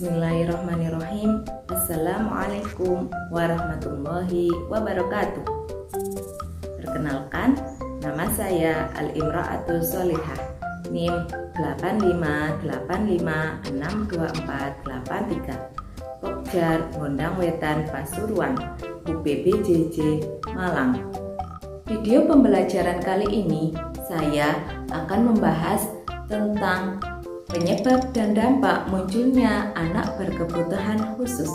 Bismillahirrahmanirrahim. Assalamualaikum warahmatullahi wabarakatuh. Perkenalkan, nama saya Al-Imra'atu Sholihah, NIM 858562483, Pokjar Gondang Wetan Pasuruan, UPBJJ Malang. Video pembelajaran kali ini saya akan membahas tentang penyebab dan dampak munculnya anak berkebutuhan khusus.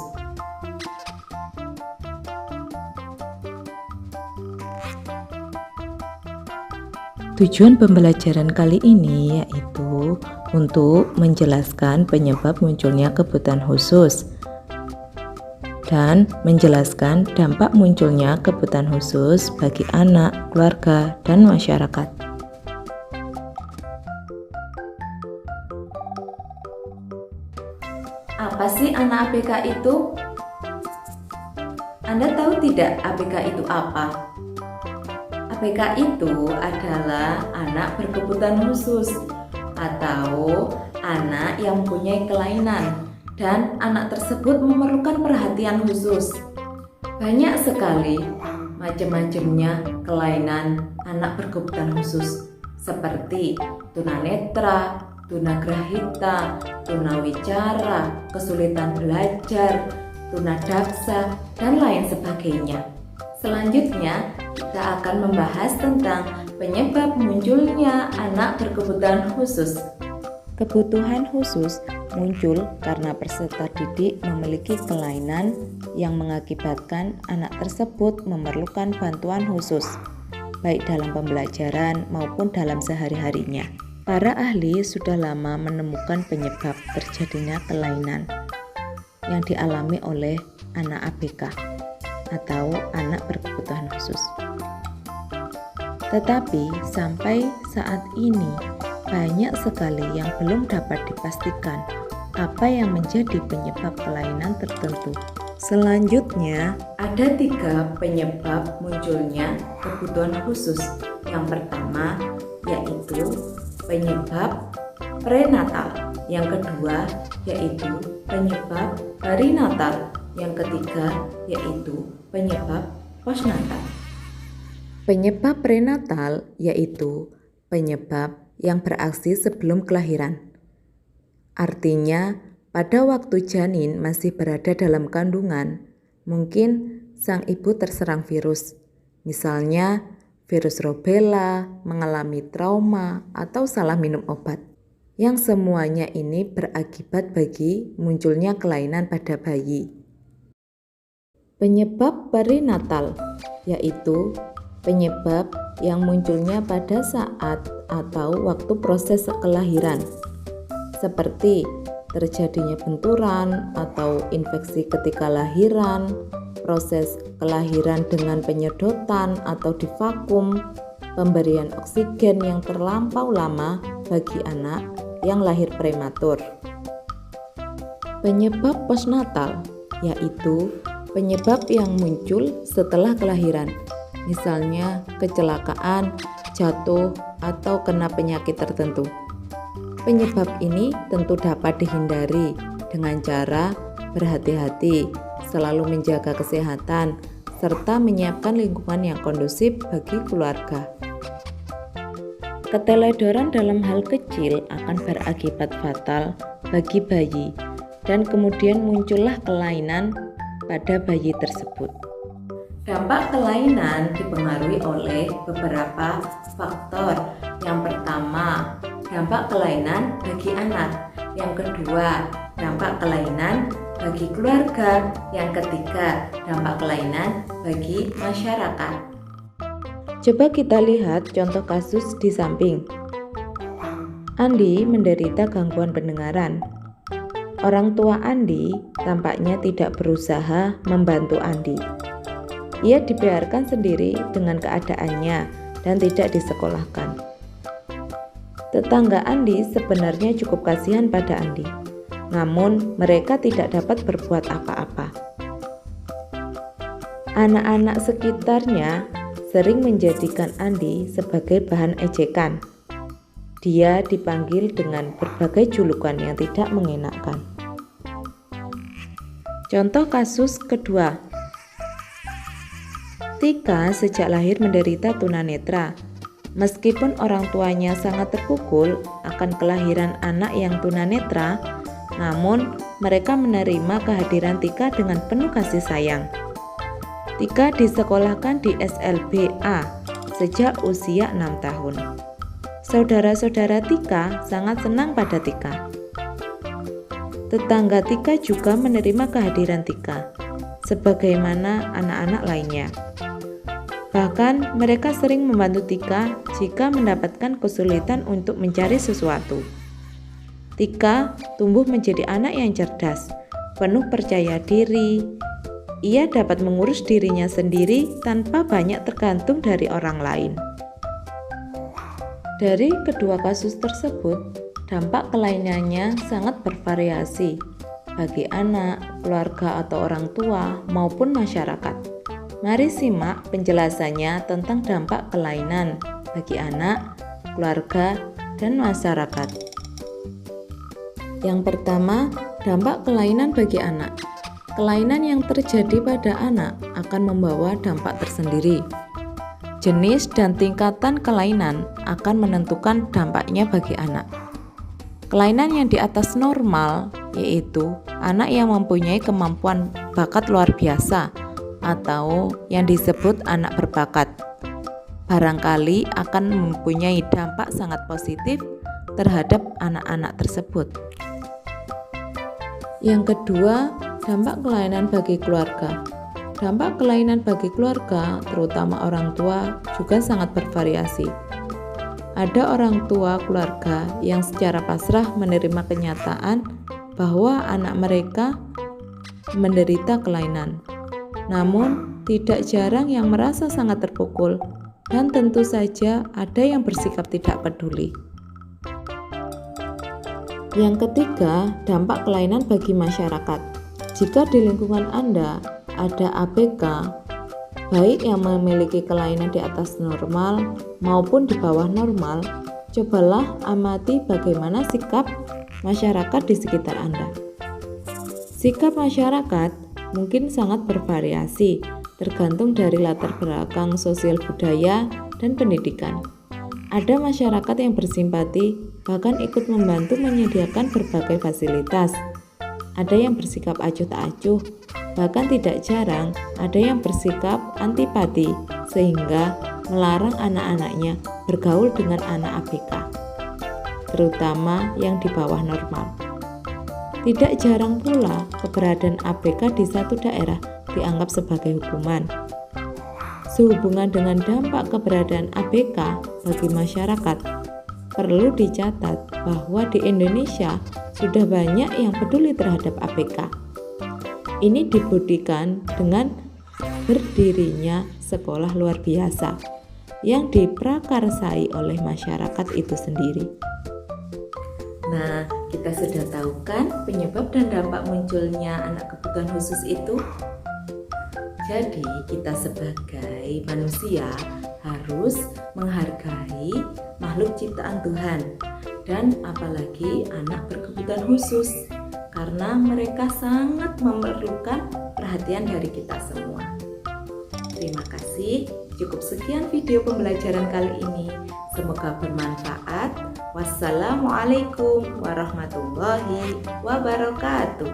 Tujuan pembelajaran kali ini yaitu untuk menjelaskan penyebab munculnya kebutuhan khusus dan menjelaskan dampak munculnya kebutuhan khusus bagi anak, keluarga, dan masyarakat. Apa sih anak ABK itu? Anda tahu tidak ABK itu apa? ABK itu adalah anak berkebutuhan khusus atau anak yang mempunyai kelainan dan anak tersebut memerlukan perhatian khusus. Banyak sekali macam-macamnya kelainan anak berkebutuhan khusus seperti tunanetra, tunagrahita, tunawicara, kesulitan belajar, tunadaksa, dan lain sebagainya. Selanjutnya, kita akan membahas tentang penyebab munculnya anak berkebutuhan khusus. Kebutuhan khusus muncul karena peserta didik memiliki kelainan yang mengakibatkan anak tersebut memerlukan bantuan khusus, baik dalam pembelajaran maupun dalam sehari-harinya. Para ahli sudah lama menemukan penyebab terjadinya kelainan yang dialami oleh anak ABK atau anak berkebutuhan khusus. Tetapi sampai saat ini banyak sekali yang belum dapat dipastikan apa yang menjadi penyebab kelainan tertentu. Selanjutnya, ada 3 penyebab munculnya kebutuhan khusus. Yang pertama yaitu penyebab prenatal, yang kedua yaitu penyebab perinatal, yang ketiga yaitu penyebab postnatal. Penyebab prenatal yaitu penyebab yang beraksi sebelum kelahiran. Artinya, pada waktu janin masih berada dalam kandungan, mungkin sang ibu terserang virus, misalnya virus rubella, mengalami trauma, atau salah minum obat. Yang semuanya ini berakibat bagi munculnya kelainan pada bayi. Penyebab perinatal yaitu penyebab yang munculnya pada saat atau waktu proses kelahiran, seperti terjadinya benturan atau infeksi ketika lahiran, proses kelahiran dengan penyedotan atau divakum, pemberian oksigen yang terlampau lama bagi anak yang lahir prematur. Penyebab postnatal yaitu penyebab yang muncul setelah kelahiran, misalnya kecelakaan, jatuh, atau kena penyakit tertentu. Penyebab ini tentu dapat dihindari dengan cara berhati-hati, selalu menjaga kesehatan, serta menyiapkan lingkungan yang kondusif bagi keluarga. Keteledoran dalam hal kecil akan berakibat fatal bagi bayi, dan kemudian muncullah kelainan pada bayi tersebut. Dampak kelainan dipengaruhi oleh beberapa faktor. Yang pertama, dampak kelainan bagi anak. Yang kedua, dampak kelainan bagi keluarga. Yang ketiga, dampak kelainan bagi masyarakat. Coba kita lihat contoh kasus di samping. Andi menderita gangguan pendengaran. Orang tua Andi tampaknya tidak berusaha membantu Andi. Ia dibiarkan sendiri dengan keadaannya dan tidak disekolahkan. Tetangga Andi sebenarnya cukup kasihan pada Andi, namun mereka tidak dapat berbuat apa-apa. Anak-anak sekitarnya sering menjadikan Andi sebagai bahan ejekan. Dia dipanggil dengan berbagai julukan yang tidak mengenakan. Contoh kasus kedua. Tika sejak lahir menderita tunanetra. Meskipun orang tuanya sangat terpukul akan kelahiran anak yang tunanetra, namun mereka menerima kehadiran Tika dengan penuh kasih sayang. Tika disekolahkan di SLBA sejak usia 6 tahun. Saudara-saudara Tika sangat senang pada Tika. Tetangga Tika juga menerima kehadiran Tika, sebagaimana anak-anak lainnya. Bahkan mereka sering membantu Tika jika mendapatkan kesulitan untuk mencari sesuatu. Tika tumbuh menjadi anak yang cerdas, penuh percaya diri. Ia dapat mengurus dirinya sendiri tanpa banyak tergantung dari orang lain. Dari kedua kasus tersebut, dampak kelainannya sangat bervariasi bagi anak, keluarga atau orang tua maupun masyarakat. Mari simak penjelasannya tentang dampak kelainan bagi anak, keluarga, dan masyarakat. Yang pertama, dampak kelainan bagi anak. Kelainan yang terjadi pada anak akan membawa dampak tersendiri. Jenis dan tingkatan kelainan akan menentukan dampaknya bagi anak. Kelainan yang di atas normal yaitu anak yang mempunyai kemampuan bakat luar biasa atau yang disebut anak berbakat. Barangkali akan mempunyai dampak sangat positif terhadap anak-anak tersebut. Yang kedua, dampak kelainan bagi keluarga. Dampak kelainan bagi keluarga, terutama orang tua, juga sangat bervariasi. Ada orang tua keluarga yang secara pasrah menerima kenyataan bahwa anak mereka menderita kelainan. Namun, tidak jarang yang merasa sangat terpukul, dan tentu saja ada yang bersikap tidak peduli. Yang ketiga, dampak kelainan bagi masyarakat. Jika di lingkungan Anda ada ABK, baik yang memiliki kelainan di atas normal maupun di bawah normal, cobalah amati bagaimana sikap masyarakat di sekitar Anda. Sikap masyarakat mungkin sangat bervariasi, tergantung dari latar belakang sosial budaya dan pendidikan. Ada masyarakat yang bersimpati, bahkan ikut membantu menyediakan berbagai fasilitas. Ada yang bersikap acuh tak acuh, bahkan tidak jarang ada yang bersikap antipati, sehingga melarang anak-anaknya bergaul dengan anak ABK, terutama yang di bawah normal. Tidak jarang pula keberadaan ABK di satu daerah dianggap sebagai hukuman. Sehubungan dengan dampak keberadaan ABK bagi masyarakat, perlu dicatat bahwa di Indonesia sudah banyak yang peduli terhadap ABK. Ini dibuktikan dengan berdirinya sekolah luar biasa yang diprakarsai oleh masyarakat itu sendiri. Nah, kita sudah tahu kan penyebab dan dampak munculnya anak kebutuhan khusus itu? Jadi, kita sebagai manusia harus menghargai makhluk ciptaan Tuhan, dan apalagi anak berkebutuhan khusus, karena mereka sangat memerlukan perhatian dari kita semua. Terima kasih. Cukup sekian video pembelajaran kali ini. Semoga bermanfaat. Wassalamualaikum warahmatullahi wabarakatuh.